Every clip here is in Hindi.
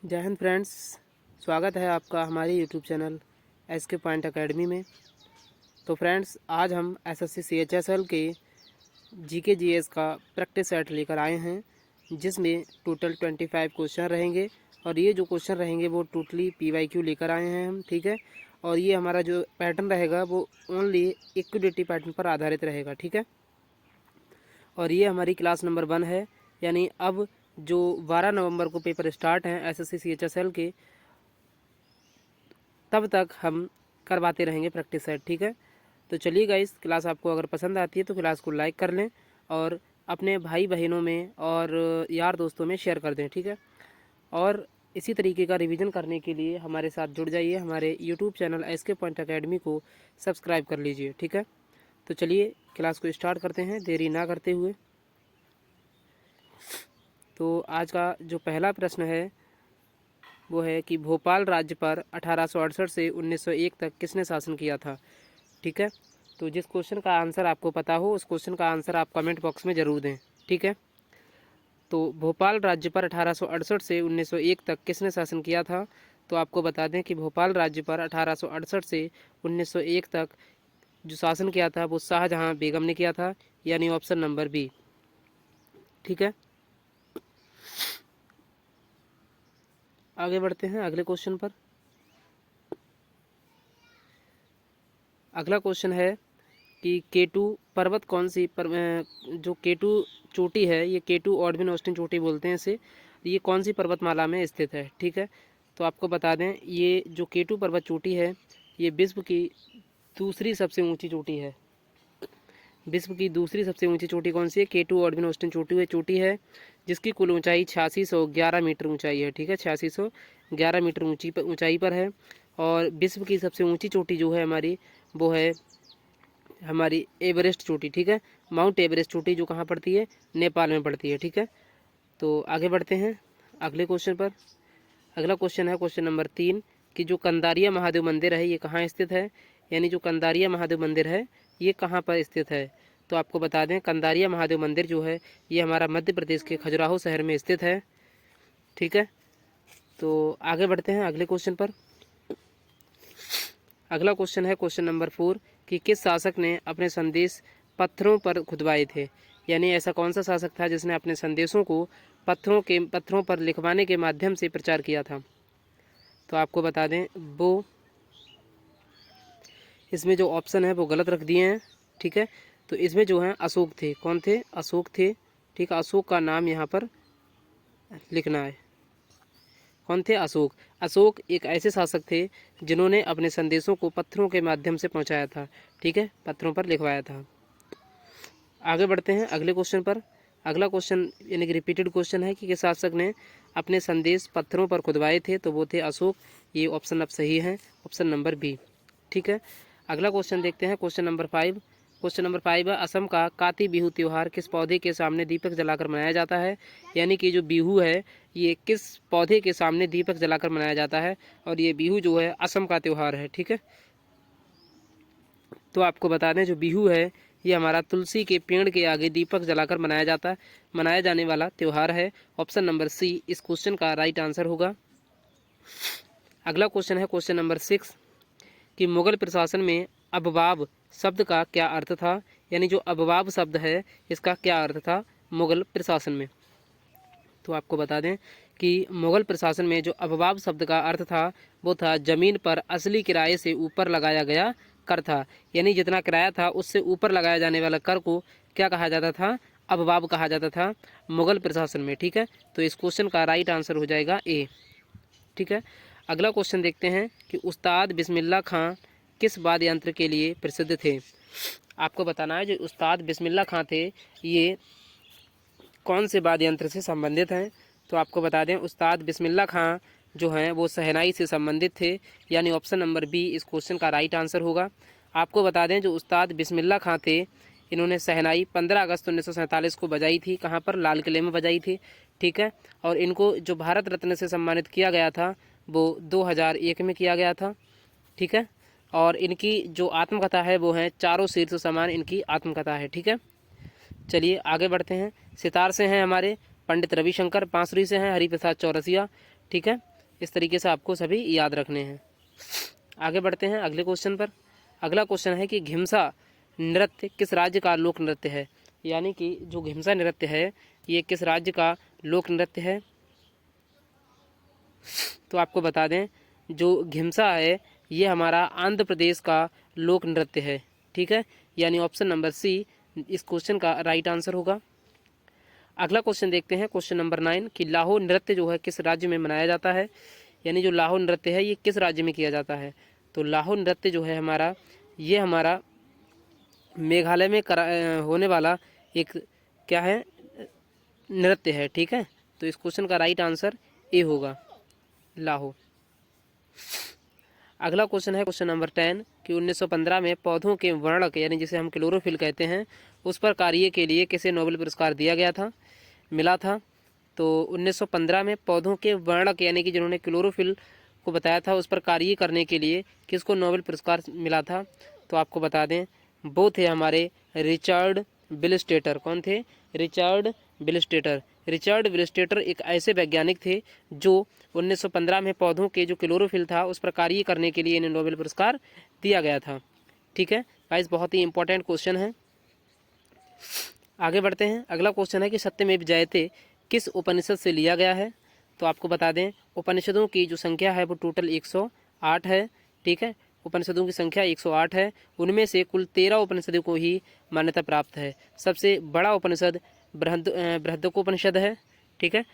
जय हिंद फ्रेंड्स, स्वागत है आपका हमारे YouTube channel SK point academy में। तो फ्रेंड्स, आज हम SSC CHSL के GK GS का प्रैक्टिस सेट लेकर आए हैं, जिसमें टोटल 25 क्वेश्चन रहेंगे। और ये जो क्वेश्चन रहेंगे वो टोटली PYQ लेकर आए हैं हम, ठीक है। और ये हमारा जो पैटर्न रहेगा वो ओनली इक्विडिटी पैटर्न पर आधारित रहेगा, ठीक है। और ये हमारी क्लास नंबर 1 है, यानी अब जो 12 नवंबर को पेपर स्टार्ट हैं SSC CHSL के, तब तक हम करवाते रहेंगे प्रैक्टिस सेट, ठीक है। तो चलिए गाइस, क्लास आपको अगर पसंद आती है तो क्लास को लाइक कर लें और अपने भाई बहनों में और यार दोस्तों में शेयर कर दें, ठीक है। और इसी तरीके का रिवीजन करने के लिए हमारे साथ जुड़ जाइए, हमारे YouTube channel SK point academy को सब्सक्राइब कर लीजिए, ठीक है। तो चलिए क्लास को स्टार्ट करते हैं देरी ना करते हुए। तो आज का जो पहला प्रश्न है वो है कि भोपाल राज्य पर 1868 से 1901 तक किसने शासन किया था, ठीक है। तो जिस क्वेश्चन का आंसर आपको पता हो उस क्वेश्चन का आंसर आप कमेंट बॉक्स में ज़रूर दें, ठीक है। तो भोपाल राज्य पर 1868 से 1901 तक किसने शासन किया था, तो आपको बता दें कि भोपाल राज्य पर 1868 से 1901 तक जो शासन किया था वो शाहजहां बेगम ने किया था, यानी ऑप्शन नंबर बी, ठीक है। आगे बढ़ते हैं अगले क्वेश्चन पर। अगला क्वेश्चन है कि केटू पर्वत कौन सी जो केटू चोटी है, ये केटू ऑडविन ऑस्टिन चोटी बोलते हैं इसे, ये कौन सी पर्वतमाला में स्थित है, ठीक है। तो आपको बता दें ये जो केटू पर्वत चोटी है ये विश्व की दूसरी सबसे ऊंची चोटी है। विश्व की दूसरी सबसे ऊंची चोटी कौन सी है? केटू ऑडविन ऑस्टिन चोटी है, जिसकी कुल ऊंचाई 8611 मीटर ऊंचाई है, ठीक है। 8611 मीटर ऊंचाई पर है। और विश्व की सबसे ऊंची चोटी जो है हमारी, वो है हमारी एवरेस्ट चोटी, ठीक है। माउंट एवरेस्ट चोटी जो कहाँ पड़ती है? नेपाल में पड़ती है, ठीक है। तो आगे बढ़ते हैं अगले क्वेश्चन पर। अगला क्वेश्चन है क्वेश्चन नंबर 3 कि जो कंदारिया महादेव मंदिर है ये कहाँ स्थित है, यानी जो कंदारिया महादेव मंदिर है ये कहाँ पर स्थित है। तो आपको बता दें कंदारिया महादेव मंदिर जो है ये हमारा मध्य प्रदेश के खजुराहो शहर में स्थित है, ठीक है। तो आगे बढ़ते हैं अगले क्वेश्चन पर। अगला क्वेश्चन है क्वेश्चन नंबर 4 कि किस शासक ने अपने संदेश पत्थरों पर खुदवाए थे, यानी ऐसा कौन सा शासक था जिसने अपने संदेशों को पत्थरों पर लिखवाने के माध्यम से प्रचार किया था। तो आपको बता दें वो इसमें जो ऑप्शन है वो गलत रख दिए हैं, ठीक है। तो इसमें जो है अशोक थे। कौन थे? अशोक थे, ठीक है। अशोक का नाम यहाँ पर लिखना है। कौन थे? अशोक। अशोक एक ऐसे शासक थे जिन्होंने अपने संदेशों को पत्थरों के माध्यम से पहुँचाया था, ठीक है, पत्थरों पर लिखवाया था। आगे बढ़ते हैं अगले क्वेश्चन पर। अगला क्वेश्चन यानी कि रिपीटेड क्वेश्चन है कि किस शासक ने अपने संदेश पत्थरों पर खुदवाए थे, तो वो थे अशोक। ये ऑप्शन अब सही है, ऑप्शन नंबर बी, ठीक है। अगला क्वेश्चन देखते हैं क्वेश्चन नंबर 5। क्वेश्चन नंबर 5 है असम का काती बिहू त्यौहार किस पौधे के सामने दीपक जलाकर मनाया जाता है, यानी कि जो बिहू है ये किस पौधे के सामने दीपक जलाकर मनाया जाता है। और ये बिहू जो है असम का त्यौहार है, ठीक है। तो आपको बता दें जो बिहू है ये हमारा तुलसी के पेड़ के आगे दीपक जलाकर मनाया जाने वाला त्यौहार है। ऑप्शन नंबर सी इस क्वेश्चन का राइट आंसर होगा। अगला क्वेश्चन है क्वेश्चन नंबर 6 कि मुगल प्रशासन में अबवाब शब्द का क्या अर्थ था, यानी जो अबवाब शब्द है इसका क्या अर्थ था मुगल प्रशासन में। तो आपको बता दें कि मुगल प्रशासन में जो अबवाब शब्द का अर्थ था वो था ज़मीन पर असली किराए से ऊपर लगाया गया कर था, यानी जितना किराया था उससे ऊपर लगाया जाने वाला कर को क्या कहा जाता था? अबवाब कहा जाता था मुगल प्रशासन में, ठीक है। तो इस क्वेश्चन का राइट आंसर हो जाएगा ए, ठीक है। अगला क्वेश्चन देखते हैं कि उस्ताद बिस्मिल्लाह खां किस वाद्य यंत्र के लिए प्रसिद्ध थे। आपको बताना है जो उस्ताद बिस्मिल्लाह खां थे ये कौन से वाद्य यंत्र से संबंधित हैं। तो आपको बता दें उस्ताद बिस्मिल्लाह खां जो हैं वो शहनाई से संबंधित थे, यानी ऑप्शन नंबर बी इस क्वेश्चन का राइट आंसर होगा। आपको बता दें जो उस्ताद बिस्मिल्लाह खां थे इन्होंने शहनाई 15 अगस्त 1947 को बजाई थी। कहाँ पर? लाल किले में बजाई थी, ठीक है। और इनको जो भारत रत्न से सम्मानित किया गया था वो 2001 में किया गया था, ठीक है। और इनकी जो आत्मकथा है वो है चारों शीर्ष समान इनकी आत्मकथा है, ठीक है। चलिए आगे बढ़ते हैं। सितार से हैं हमारे पंडित रविशंकर, बांसुरी से हैं हरिप्रसाद चौरसिया, ठीक है। इस तरीके से आपको सभी याद रखने हैं। आगे बढ़ते हैं अगले क्वेश्चन पर। अगला क्वेश्चन है कि घिमसा नृत्य किस राज्य का लोक नृत्य है, यानी कि जो घिमसा नृत्य है ये किस राज्य का लोक नृत्य है। तो आपको बता दें जो घिमसा है ये हमारा आंध्र प्रदेश का लोक नृत्य है, ठीक है, यानी ऑप्शन नंबर सी इस क्वेश्चन का राइट आंसर होगा। अगला क्वेश्चन देखते हैं क्वेश्चन नंबर 9 कि लाहो नृत्य जो है किस राज्य में मनाया जाता है, यानी जो लाहो नृत्य है ये किस राज्य में किया जाता है। तो लाहो नृत्य जो है हमारा ये हमारा मेघालय में होने वाला एक क्या है नृत्य है, ठीक है। तो इस क्वेश्चन का राइट आंसर ए होगा, लाहो। अगला क्वेश्चन है क्वेश्चन नंबर 10 कि 1915 में पौधों के वर्णक यानी जिसे हम क्लोरोफिल कहते हैं उस पर कार्य के लिए किसे नोबेल पुरस्कार दिया गया था, मिला था। तो 1915 में पौधों के वर्णक यानी कि जिन्होंने क्लोरोफिल को बताया था उस पर कार्य करने के लिए किसको नोबेल पुरस्कार मिला था। तो आपको बता दें वो थे हमारे रिचर्ड बिलस्टेटर। कौन थे? रिचर्ड बिलस्टेटर। रिचर्ड बिलस्टेटर एक ऐसे वैज्ञानिक थे जो 1915 में पौधों के जो क्लोरोफिल था उस पर कार्य करने के लिए इन्हें नोबेल पुरस्कार दिया गया था, ठीक है गाइस। बहुत ही इंपॉर्टेंट क्वेश्चन है। आगे बढ़ते हैं। अगला क्वेश्चन है कि सत्यमेव जयते किस उपनिषद से लिया गया है। तो आपको बता दें उपनिषदों की जो संख्या है वो टोटल 108 है, ठीक है। उपनिषदों की संख्या 108 है, उनमें से कुल 13 उपनिषदों को ही मान्यता प्राप्त है। सबसे बड़ा उपनिषद बृहदोपनिषद है, ठीक है।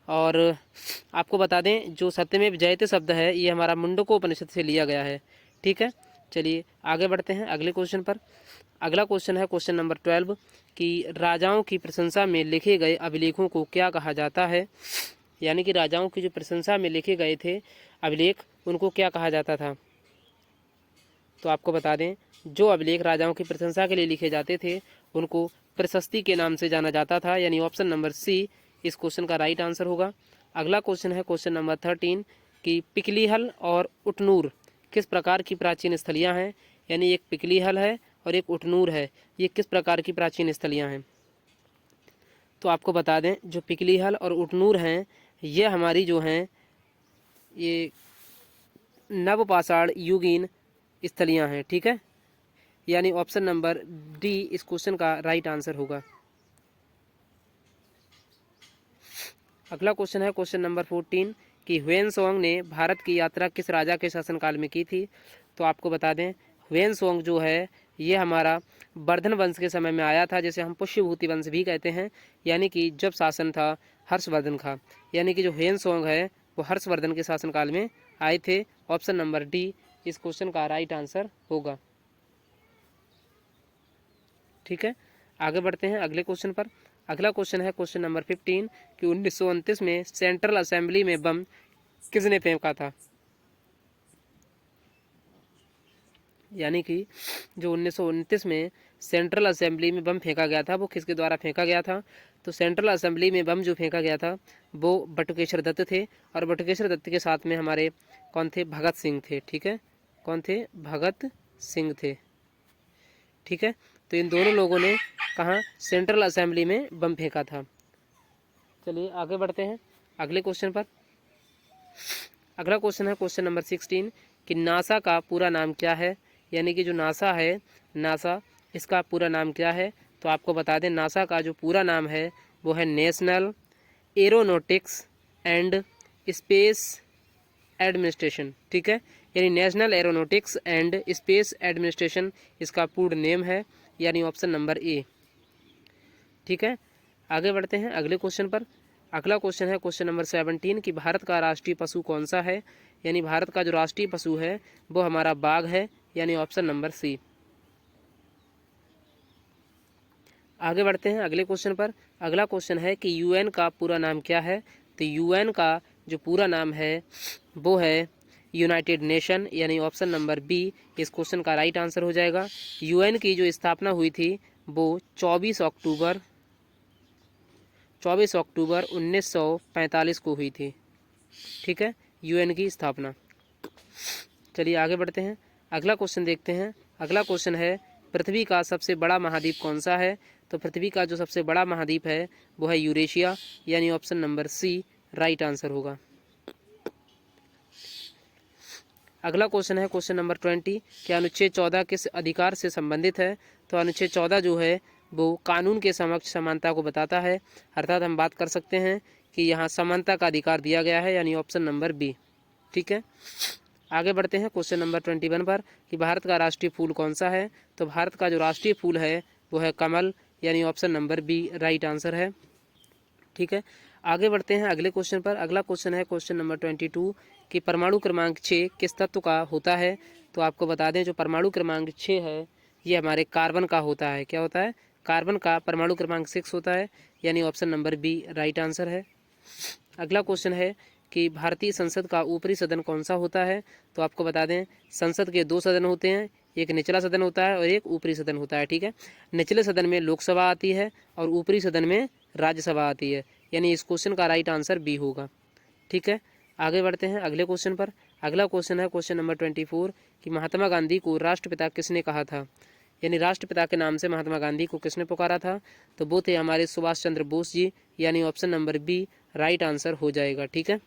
और आपको बता दें जो सत्यमेव जयते शब्द है ये हमारा मुंडकोपनिषद से लिया गया है, ठीक है। चलिए आगे बढ़ते हैं अगले क्वेश्चन पर। अगला क्वेश्चन है क्वेश्चन नंबर 12 कि राजाओं की प्रशंसा में लिखे गए अभिलेखों को क्या कहा जाता है, यानी कि राजाओं की जो प्रशंसा में लिखे गए थे अभिलेख उनको क्या कहा जाता था। तो आपको बता दें जो अभिलेख राजाओं की प्रशंसा के लिए लिखे जाते थे उनको प्रशस्ति के नाम से जाना जाता था, यानी ऑप्शन नंबर सी इस क्वेश्चन का राइट आंसर होगा। अगला क्वेश्चन है क्वेश्चन नंबर 13 कि पिकलीहल और उटनूर किस प्रकार की प्राचीन स्थलियाँ हैं, यानी एक पिकलीहल है और एक उटनूर है, ये किस प्रकार की प्राचीन स्थलियाँ हैं। तो आपको बता दें जो पिकलीहल और उटनूर हैं ये हमारी जो हैं ये नवपाषाण युगीन स्थलियाँ हैं, ठीक है, यानी ऑप्शन नंबर डी इस क्वेश्चन का राइट आंसर होगा। अगला क्वेश्चन है क्वेश्चन नंबर 14 कि ह्वेनसोंग ने भारत की यात्रा किस राजा के शासनकाल में की थी। तो आपको बता दें ह्वेनसोंग जो है ये हमारा वर्धन वंश के समय में आया था, जैसे हम पुष्यभूति वंश भी कहते हैं, यानी कि जब शासन था हर्षवर्धन का, यानी कि जो ह्वेनसोंग है वो हर्षवर्धन के शासनकाल में आए थे। ऑप्शन नंबर डी इस क्वेश्चन का राइट आंसर होगा, ठीक है। आगे बढ़ते हैं अगले क्वेश्चन पर। अगला क्वेश्चन है क्वेश्चन नंबर 15 कि 1929 में सेंट्रल असेंबली में बम किसने फेंका था, यानी कि जो 1929 में सेंट्रल असेंबली में बम फेंका गया था वो किसके द्वारा फेंका गया था। तो सेंट्रल असेंबली में बम जो फेंका गया था वो बटुकेश्वर दत्त थे, और बटुकेश्वर दत्त के साथ में हमारे कौन थे? भगत सिंह थे, ठीक है। कौन थे? भगत सिंह थे, ठीक है। तो इन दोनों लोगों ने कहाँ? सेंट्रल असेंबली में बम फेंका था। चलिए आगे बढ़ते हैं अगले क्वेश्चन पर। अगला क्वेश्चन है क्वेश्चन नंबर 16 कि नासा का पूरा नाम क्या है, यानी कि जो नासा है नासा इसका पूरा नाम क्या है। तो आपको बता दें नासा का जो पूरा नाम है वो है national aeronautics and space administration, ठीक है, यानी national aeronautics and space administration इसका पूर्ण नेम है, यानी ऑप्शन नंबर ए, ठीक है। आगे बढ़ते हैं अगले क्वेश्चन पर। अगला क्वेश्चन है क्वेश्चन नंबर 17 कि भारत का राष्ट्रीय पशु कौन सा है, यानी भारत का जो राष्ट्रीय पशु है वो हमारा बाघ है, यानी ऑप्शन नंबर सी। आगे बढ़ते हैं अगले क्वेश्चन पर। अगला क्वेश्चन है कि यूएन का पूरा नाम क्या है। तो यूएन का जो पूरा नाम है वो है यूनाइटेड नेशन, यानी ऑप्शन नंबर बी इस क्वेश्चन का राइट आंसर हो जाएगा। यूएन की जो स्थापना हुई थी वो 24 अक्टूबर 1945 को हुई थी, ठीक है, यूएन की स्थापना। चलिए आगे बढ़ते हैं अगला क्वेश्चन देखते हैं। अगला क्वेश्चन है पृथ्वी का सबसे बड़ा महाद्वीप कौन सा है। तो पृथ्वी का जो सबसे बड़ा महाद्वीप है वो है यूरेशिया, यानी option number C right answer होगा। अगला क्वेश्चन है क्वेश्चन नंबर 20 कि अनुच्छेद 14 किस अधिकार से संबंधित है। तो अनुच्छेद 14 जो है वो कानून के समक्ष समानता को बताता है, अर्थात हम बात कर सकते हैं कि यहाँ समानता का अधिकार दिया गया है, यानी ऑप्शन नंबर बी। ठीक है, आगे बढ़ते हैं क्वेश्चन नंबर 21 पर कि भारत का राष्ट्रीय फूल कौन सा है। तो भारत का जो राष्ट्रीय फूल है वो है कमल, यानी option number B right answer है। ठीक है, आगे बढ़ते हैं अगले क्वेश्चन पर। अगला क्वेश्चन है क्वेश्चन नंबर 22 कि परमाणु क्रमांक 6 किस तत्व का होता है। तो आपको बता दें जो परमाणु क्रमांक 6 है ये हमारे कार्बन का होता है। क्या होता है? कार्बन का परमाणु क्रमांक 6 होता है, यानी option number B right answer है। अगला क्वेश्चन है कि भारतीय संसद का ऊपरी सदन कौन सा होता है। तो आपको बता दें संसद के 2 सदन होते हैं, एक निचला सदन होता है और एक ऊपरी सदन होता है। ठीक है, निचले सदन में लोकसभा आती है और ऊपरी सदन में राज्यसभा आती है, यानी इस क्वेश्चन का राइट आंसर बी होगा। ठीक है, आगे बढ़ते हैं अगले क्वेश्चन पर। अगला क्वेश्चन है क्वेश्चन नंबर 24 कि महात्मा गांधी को राष्ट्रपिता किसने कहा था, यानी राष्ट्रपिता के नाम से महात्मा गांधी को किसने पुकारा था। तो वो थे हमारे सुभाष चंद्र बोस जी, यानी option number B right answer हो जाएगा। ठीक है,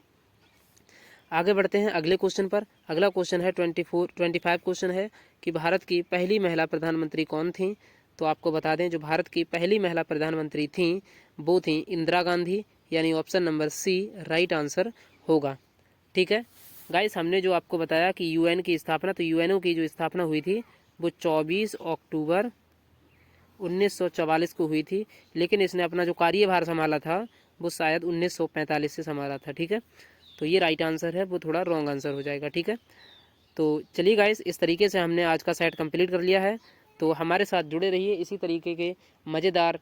आगे बढ़ते हैं अगले क्वेश्चन पर। अगला क्वेश्चन है 25 क्वेश्चन है कि भारत की पहली महिला प्रधानमंत्री कौन थी। तो आपको बता दें जो भारत की पहली महिला प्रधानमंत्री थी वो थी इंदिरा गांधी, यानी option number C right answer होगा। ठीक है गाइस, हमने जो आपको बताया कि यूएन की स्थापना, तो यूएनओ की जो स्थापना हुई थी वो 24 अक्टूबर 1944 को हुई थी, लेकिन इसने अपना जो कार्यभार संभाला था वो शायद 1945 से संभाला था। ठीक है, तो ये राइट आंसर है, वो थोड़ा रॉन्ग आंसर हो जाएगा। ठीक है, तो चलिए गाइस, इस तरीके से हमने आज का सेट कंप्लीट कर लिया है। तो हमारे साथ जुड़े रहिए इसी तरीके के मज़ेदार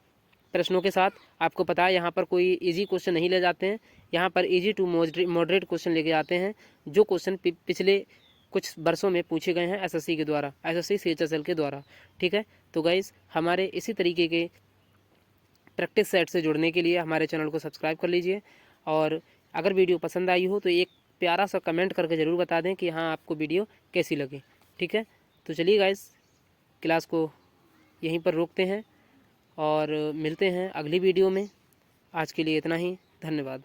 प्रश्नों के साथ। आपको पता है यहाँ पर कोई इजी क्वेश्चन नहीं ले जाते हैं, यहाँ पर इजी टू मॉडरेट क्वेश्चन लेके आते हैं, जो क्वेश्चन पिछले कुछ वर्षों में पूछे गए हैं एसएससी के द्वारा, एसएससी सीएचएसएल के द्वारा। ठीक है, तो गाइस हमारे इसी तरीके के प्रैक्टिस सेट से जुड़ने के लिए हमारे चैनल को सब्सक्राइब कर लीजिए, और अगर वीडियो पसंद आई हो तो एक प्यारा सा कमेंट करके ज़रूर बता दें कि हाँ आपको वीडियो कैसी लगी। ठीक है, तो चलिए गाइस क्लास को यहीं पर रोकते हैं और मिलते हैं अगली वीडियो में। आज के लिए इतना ही, धन्यवाद।